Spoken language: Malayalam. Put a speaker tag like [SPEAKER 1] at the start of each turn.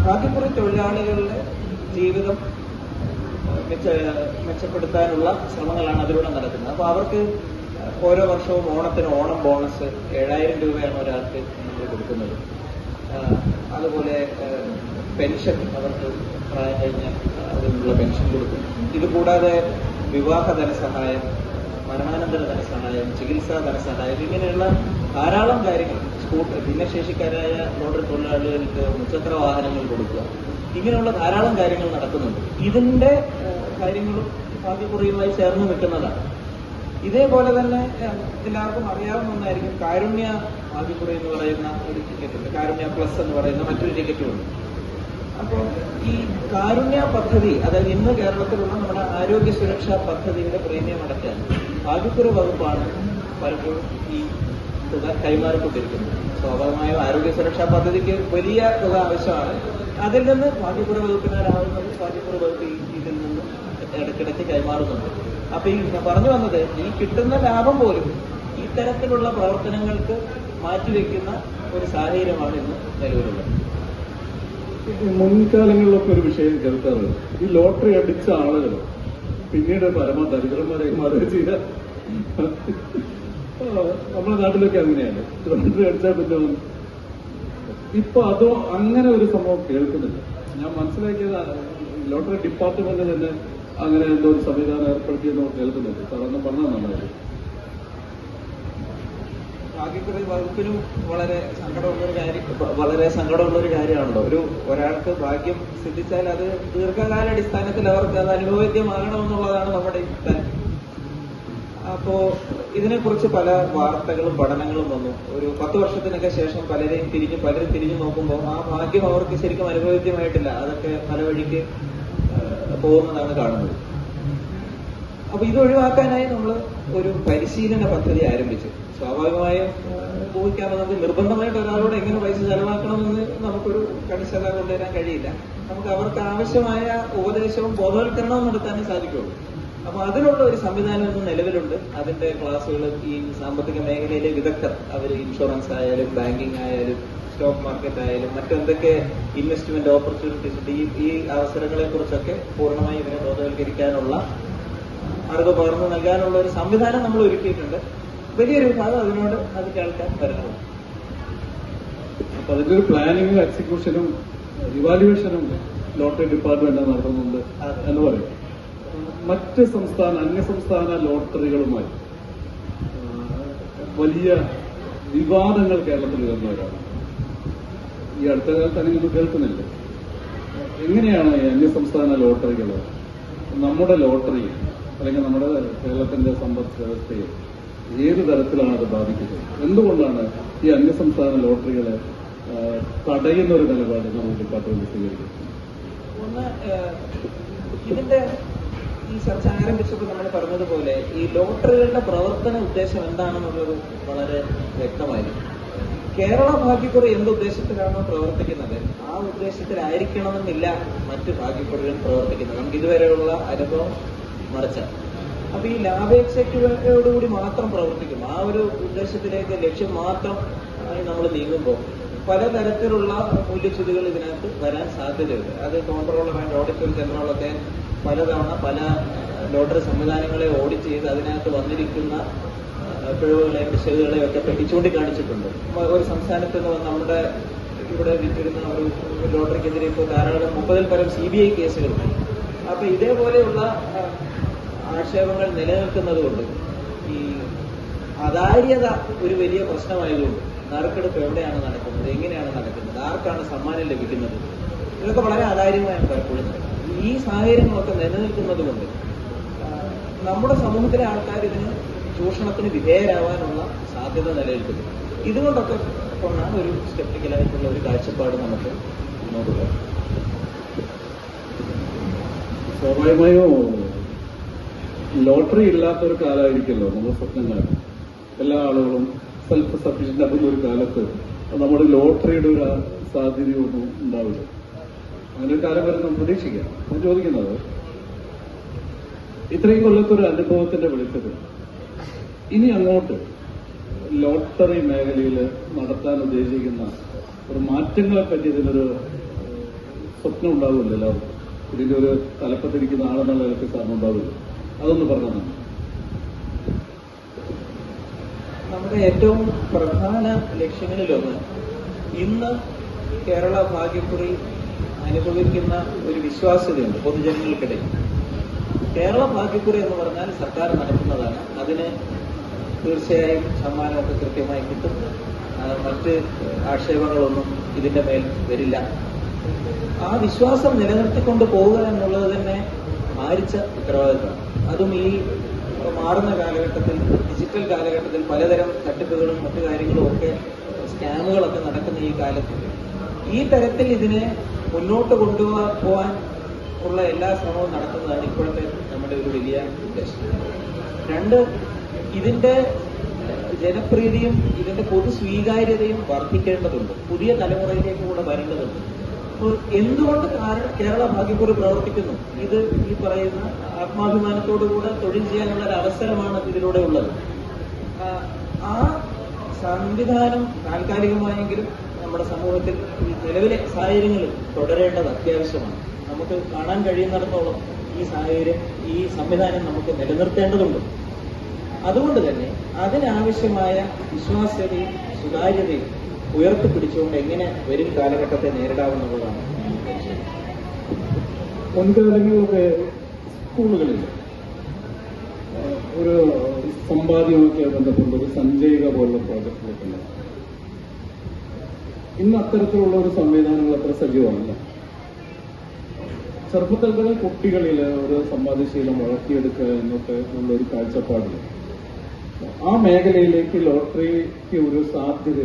[SPEAKER 1] ഭാഗ്യക്കുറി തൊഴിലാളികളുടെ ജീവിതം മെച്ചപ്പെടുത്താനുള്ള ശ്രമങ്ങളാണ് അതിലൂടെ നടക്കുന്നത്. അപ്പോൾ അവർക്ക് ഓരോ വർഷവും ഓണത്തിന് ഓണം ബോണസ് 7,000 രൂപയാണ് ഒരാൾക്ക് നമ്മൾ കൊടുക്കുന്നത്. അതുപോലെ പെൻഷൻ, അവർക്ക് പ്രായം കഴിഞ്ഞ അതിനുള്ള പെൻഷൻ കൊടുക്കും. ഇതുകൂടാതെ വിവാഹ ധനസഹായം, മരണാനന്തര ധനസഹായം, ചികിത്സാ ധനസഹായം, ഇങ്ങനെയുള്ള ധാരാളം കാര്യങ്ങൾ. ഭിന്നശേഷിക്കാരായ ലോട്ടറി തൊഴിലാളികൾക്ക് മുച്ചക്ര വാഹനങ്ങൾ കൊടുക്കുക, ഇങ്ങനെയുള്ള ധാരാളം കാര്യങ്ങൾ നടക്കുന്നുണ്ട്. ഇതിന്റെ കാര്യങ്ങളും ഭാഗ്യക്കുറിയുമായി ചേർന്ന് നിൽക്കുന്നതാണ്. ഇതേപോലെ തന്നെ എല്ലാവർക്കും അറിയാവുന്ന ഒന്നായിരിക്കും കാരുണ്യ ഭാഗ്യക്കുറി എന്ന് പറയുന്ന ഒരു ടിക്കറ്റ് ഉണ്ട്. കാരുണ്യ പ്ലസ് എന്ന് പറയുന്ന മറ്റൊരു ടിക്കറ്റുമുണ്ട്. അപ്പോൾ ഈ കാരുണ്യ പദ്ധതി, അതായത് ഇന്ന് കേരളത്തിലുള്ള നമ്മുടെ ആരോഗ്യ സുരക്ഷാ പദ്ധതിയുടെ പ്രീമിയം അടയ്ക്കാൻ ഭാഗ്യക്കുറി വകുപ്പാണ് പലപ്പോഴും ഈ തുക കൈമാറിക്കൊണ്ടിരിക്കുന്നത്. സ്വാഭാവികമായും ആരോഗ്യ സുരക്ഷാ പദ്ധതിക്ക് വലിയ തുക ആവശ്യമാണ്. അതിൽ നിന്ന് ഭാഗ്യക്കുറി വകുപ്പിനാലാവുന്നത് ഭാഗ്യക്കുറി വകുപ്പ് ഇതിൽ നിന്ന് ഇടയ്ക്കിടയ്ക്ക് കൈമാറുന്നുണ്ട്. അപ്പൊ ഈ പറഞ്ഞു വന്നത്, ഈ കിട്ടുന്ന ലാഭം പോലും ഇത്തരത്തിലുള്ള പ്രവർത്തനങ്ങൾക്ക് മാറ്റിവെക്കുന്ന ഒരു സാഹചര്യമാണ് ഇന്ന് നിലവിലുള്ളത്.
[SPEAKER 2] മുൻകാലങ്ങളിലൊക്കെ ഒരു വിഷയം കേൾക്കാറുണ്ട്, ഈ ലോട്ടറി അടിച്ച ആളുകൾ പിന്നീട് പരമദരിദ്രന്മാരായി മാറുക ചെയ്യുക. നമ്മുടെ നാട്ടിലൊക്കെ അങ്ങനെയാണ്, ലോട്ടറി അടിച്ചാൽ പിന്നെ ഇപ്പൊ അതോ അങ്ങനെ ഒരു സംഭവം കേൾക്കുന്നില്ല. ഞാൻ മനസ്സിലാക്കിയത് ലോട്ടറി ഡിപ്പാർട്ട്മെന്റ് തന്നെ അങ്ങനെ എന്തോ ഒരു സംവിധാനം ഏർപ്പെടുത്തിയെന്നോ കേൾക്കുന്നുണ്ട്. സാറൊന്ന് പറഞ്ഞാൽ നന്നായിരുന്നു.
[SPEAKER 1] ഭാഗ്യക്കുറി വകുപ്പിനും വളരെ സങ്കടമുള്ളൊരു കാര്യമാണല്ലോ. ഒരാൾക്ക് ഭാഗ്യം സിദ്ധിച്ചാൽ അത് ദീർഘകാലാടിസ്ഥാനത്തിൽ അവർക്ക് അത് അനുഭവേദ്യമാകണമെന്നുള്ളതാണ് നമ്മുടെ താല്പര്യം. അപ്പോ ഇതിനെക്കുറിച്ച് പല വാർത്തകളും പഠനങ്ങളും വന്നു. ഒരു 10 വർഷത്തിനൊക്കെ ശേഷം പലരും തിരിഞ്ഞു നോക്കുമ്പോൾ ആ ഭാഗ്യം അവർക്ക് ശരിക്കും അനുഭവേദ്യമായിട്ടില്ല, അതൊക്കെ പല വഴിക്ക് പോകുന്നതാണ് കാണുന്നത്. അപ്പൊ ഇത് ഒഴിവാക്കാനായി നമ്മൾ ഒരു പരിശീലന പദ്ധതി ആരംഭിച്ചു. സ്വാഭാവികമായും ഊഹിക്കാതെ നമുക്ക് നിർബന്ധമായിട്ട് ഒരാളോട് എങ്ങനെ പൈസ ചെലവാക്കണമെന്ന് നമുക്കൊരു കണിശത കൊണ്ടുവരാൻ കഴിയില്ല. നമുക്ക് അവർക്ക് ആവശ്യമായ ഉപദേശവും ബോധവൽക്കരണവും നടത്താനേ സാധിക്കുള്ളൂ. അപ്പൊ അതിനുള്ള ഒരു സംവിധാനം ഇന്ന് നിലവിലുണ്ട്. അതിന്റെ ക്ലാസ്സുകൾ ഈ സാമ്പത്തിക മേഖലയിലെ വിദഗ്ധർ, അവർ ഇൻഷുറൻസ് ആയാലും ബാങ്കിങ് ആയാലും സ്റ്റോക്ക് മാർക്കറ്റ് ആയാലും മറ്റെന്തൊക്കെ ഇൻവെസ്റ്റ്മെന്റ് ഓപ്പർച്യൂണിറ്റീസ് ഉണ്ട്, ഈ അവസരങ്ങളെ കുറിച്ചൊക്കെ പൂർണ്ണമായി ഇവരെ ബോധവൽക്കരിക്കാനുള്ള, അറിവ് പകർന്നു നൽകാനുള്ള ഒരു സംവിധാനം നമ്മൾ ഒരുക്കിയിട്ടുണ്ട്. വലിയൊരു വിഭാഗം അത് കേൾക്കാൻ വരുന്നത്.
[SPEAKER 2] അപ്പൊ അതിന്റെ ഒരു പ്ലാനിങ്ങും എക്സിക്യൂഷനും ഇവാലുവേഷനും ലോട്ടറി ഡിപ്പാർട്ട്മെന്റ് നടത്തുന്നുണ്ട് എന്ന് പറയും. മറ്റ് അന്യസംസ്ഥാന ലോട്ടറികളുമായി വലിയ വിവാദങ്ങൾ കേരളത്തിൽ ഉയർന്നവരാണ്. ഈ അടുത്ത കാലത്ത് അങ്ങനെയൊന്നും കേൾക്കുന്നില്ല. എങ്ങനെയാണ് ഈ അന്യസംസ്ഥാന ലോട്ടറികൾ നമ്മുടെ ലോട്ടറി അല്ലെങ്കിൽ നമ്മുടെ കേരളത്തിന്റെ സമ്പദ് വ്യവസ്ഥയെ ഏത് തരത്തിലാണ് അത് ബാധിക്കുന്നത്? എന്തുകൊണ്ടാണ് ഈ അന്യസംസ്ഥാന ലോട്ടറികളെ തടയുന്ന ഒരു നിലപാട് നമ്മുടെ ഡിപ്പാർട്ട്മെന്റ് സ്വീകരിക്കുന്നത്?
[SPEAKER 1] ഒന്ന്, ഇതിന്റെ ഈ ചർച്ച ആരംഭിച്ചപ്പോൾ നമ്മൾ പറഞ്ഞതുപോലെ ഈ ലോട്ടറികളുടെ പ്രവർത്തന ഉദ്ദേശം എന്താണെന്നുള്ളത് വളരെ വ്യക്തമായിരുന്നു. കേരള ഭാഗ്യക്കുറി എന്തുദ്ദേശത്തിലാണോ പ്രവർത്തിക്കുന്നത് ആ ഉദ്ദേശത്തിലായിരിക്കണമെന്നില്ല മറ്റ് ഭാഗ്യക്കുറികൾ പ്രവർത്തിക്കുന്നത്. നമുക്ക് ഇതുവരെയുള്ള അനുഭവം മറിച്ചാണ്. അപ്പൊ ഈ ലാഭേച്ഛയോടുകൂടി മാത്രം പ്രവർത്തിക്കും, ആ ഒരു ഉദ്ദേശത്തിലേക്ക് ലക്ഷ്യം മാത്രം നമ്മൾ നീങ്ങുമ്പോൾ പലതരത്തിലുള്ള മൂല്യച്യുതികൾ ഇതിനകത്ത് വരാൻ സാധ്യതയുണ്ട്. അത് കോൺട്രോളർ ആൻഡ് ഓഡിറ്റർ ജനറലൊക്കെ പലതവണ പല ലോട്ടറി സംവിധാനങ്ങളെ ഓഡിറ്റ് ചെയ്ത് അതിനകത്ത് വന്നിരിക്കുന്ന പിഴവുകളെയും പിശകുകളെയും ഒക്കെ പറ്റി ചൂണ്ടിക്കാണിച്ചിട്ടുണ്ട്. ഒരു സംസ്ഥാനത്ത് നിന്ന് നമ്മുടെ ഇവിടെ വിറ്റിരുന്ന ഒരു ലോട്ടറിക്കെതിരെ ഇപ്പോൾ ധാരാളം 30-ൽ പരം CBI കേസുകളുണ്ട്. അപ്പൊ ഇതേപോലെയുള്ള ആക്ഷേപങ്ങൾ നിലനിൽക്കുന്നത് കൊണ്ട് ഈ അധാര്യത ഒരു വലിയ പ്രശ്നമായതുകൊണ്ട് നറുക്കെടുപ്പ് എവിടെയാണ് നടക്കുന്നത്, എങ്ങനെയാണ് നടക്കുന്നത്, ആർക്കാണ് സമ്മാനം ലഭിക്കുന്നത്, ഇതൊക്കെ വളരെ അധാര്യമായാണ് പലപ്പോഴും. ഈ സാഹചര്യങ്ങളൊക്കെ നിലനിൽക്കുന്നത് കൊണ്ട് നമ്മുടെ സമൂഹത്തിലെ ആൾക്കാർ ഇതിന് ചൂഷണത്തിന് വിധേയരാവാനുള്ള സാധ്യത നിലനിൽക്കുന്നു. ഇതുകൊണ്ടൊക്കെ കൊണ്ടാണ് ഒരു സ്കെപ്റ്റിക്കലായിട്ടുള്ള ഒരു കാഴ്ചപ്പാട് നമുക്ക് മുന്നോട്ട് പോകാം.
[SPEAKER 2] സ്വാഭാവികമായും ലോട്ടറി ഇല്ലാത്തൊരു കാലമായിരിക്കുമല്ലോ നമ്മൾ സ്വപ്നം കാണും. എല്ലാ ആളുകളും സെൽഫ് സഫീഷ്യന്റ് ആകുന്ന ഒരു കാലത്ത് നമ്മുടെ ലോട്ടറിയുടെ ഒരു സാധ്യതയൊന്നും ഉണ്ടാവില്ല. അങ്ങനെ ഒരു കാലം വരെ നമ്മൾ പ്രതീക്ഷിക്കാം. ഞാൻ ചോദിക്കുന്നത്, ഇത്രയും കൊല്ലത്തൊരു അനുഭവത്തിന്റെ വെളിച്ചത്തിൽ ഇനി അങ്ങോട്ട് ലോട്ടറി മേഖലയിൽ നടത്താൻ ഉദ്ദേശിക്കുന്ന ഒരു മാറ്റങ്ങളെ പറ്റി ഇതിനൊരു സ്വപ്നം ഉണ്ടാവില്ല എല്ലാവർക്കും. ഇതിന്റെ ഒരു തലപ്പത്തിരിക്കുന്ന ആളെന്നുള്ള നിലയ്ക്ക് സാറിന് ഉണ്ടാവില്ല. അതൊന്ന് പറഞ്ഞാൽ മതി.
[SPEAKER 1] നമ്മുടെ ഏറ്റവും പ്രധാന ലക്ഷ്യങ്ങളിലൊന്ന് ഇന്ന് കേരള ഭാഗ്യക്കുറി അനുഭവിക്കുന്ന ഒരു വിശ്വാസ്യതയുണ്ട് പൊതുജനങ്ങൾക്കിടയിൽ. കേരള ഭാഗ്യക്കുറി എന്ന് പറഞ്ഞാൽ സർക്കാർ നടത്തുന്നതാണ്. അതിന് തീർച്ചയായും സമ്മാനമൊക്കെ കൃത്യമായി കിട്ടും. മറ്റ് ആക്ഷേപങ്ങളൊന്നും ഇതിന്റെ മേൽ വരില്ല. ആ വിശ്വാസം നിലനിർത്തിക്കൊണ്ട് പോവുക എന്നുള്ളത് തന്നെ ഭാരിച്ച ഉത്തരവാദിത്തമാണ്. അതും ഈ മാറുന്ന കാലഘട്ടത്തിൽ, ഡിജിറ്റൽ കാലഘട്ടത്തിൽ പലതരം തട്ടിപ്പുകളും മറ്റു കാര്യങ്ങളും ഒക്കെ, സ്കാമുകളൊക്കെ നടക്കുന്ന ഈ കാലത്ത് ഈ തരത്തിൽ ഇതിനെ മുന്നോട്ട് കൊണ്ടുപോകാൻ ഉള്ള എല്ലാ ശ്രമവും നടത്തുന്നതാണ് ഇപ്പോഴത്തെ നമ്മുടെ ഒരു വലിയ ഉദ്ദേശം. രണ്ട്, ഇതിന്റെ ജനപ്രീതിയും ഇതിന്റെ പൊതു സ്വീകാര്യതയും വർദ്ധിക്കേണ്ടതുണ്ട്. പുതിയ തലമുറയിലേക്ക് കൂടെ വരേണ്ടതുണ്ട്. അപ്പോൾ എന്തുകൊണ്ട് കേരള ഭാഗ്യക്കുറി പ്രവർത്തിക്കുന്നു? ഇത് ഈ പറയുന്ന ആത്മാഭിമാനത്തോടുകൂടെ തൊഴിൽ ചെയ്യാനുള്ള ഒരു അവസരമാണ് ഇതിലൂടെ ഉള്ളത്. ആ സംവിധാനം താൽക്കാലികമായെങ്കിലും നമ്മുടെ സമൂഹത്തിൽ ഈ നിലവിലെ സാഹചര്യങ്ങളിൽ തുടരേണ്ടത് അത്യാവശ്യമാണ്. നമുക്ക് കാണാൻ കഴിയുന്നിടത്തോളം ഈ സാഹചര്യം, ഈ സംവിധാനം നമുക്ക് നിലനിർത്തേണ്ടതുണ്ട്. അതുകൊണ്ട് തന്നെ അതിനാവശ്യമായ വിശ്വാസ്യതയും സുതാര്യതയും ഉയർത്തിപ്പിടിച്ചുകൊണ്ട് എങ്ങനെ വരും കാലഘട്ടത്തെ നേരിടാവുന്നതാണ്.
[SPEAKER 2] മുൻകാലങ്ങളിലൊക്കെ സ്കൂളുകളിൽ ഒരു സമ്പാദ്യമൊക്കെ ബന്ധപ്പെട്ട ഒരു സഞ്ചയിക പോലുള്ള പ്രോജക്റ്റുകളൊക്കെ ഉണ്ട്. ഇന്ന് അത്തരത്തിലുള്ള ഒരു സംവിധാനങ്ങൾ അത്ര സജീവമല്ല. ചെറുപ്പത്തിൽ തന്നെ കുട്ടികളിൽ ഒരു സമ്പാദ്യശീലം വളർത്തിയെടുക്കുക എന്നൊക്കെ ഉള്ള ഒരു കാഴ്ചപ്പാടില്ല. ആ മേഖലയിലേക്ക് ലോട്ടറിക്ക് ഒരു സാധ്യത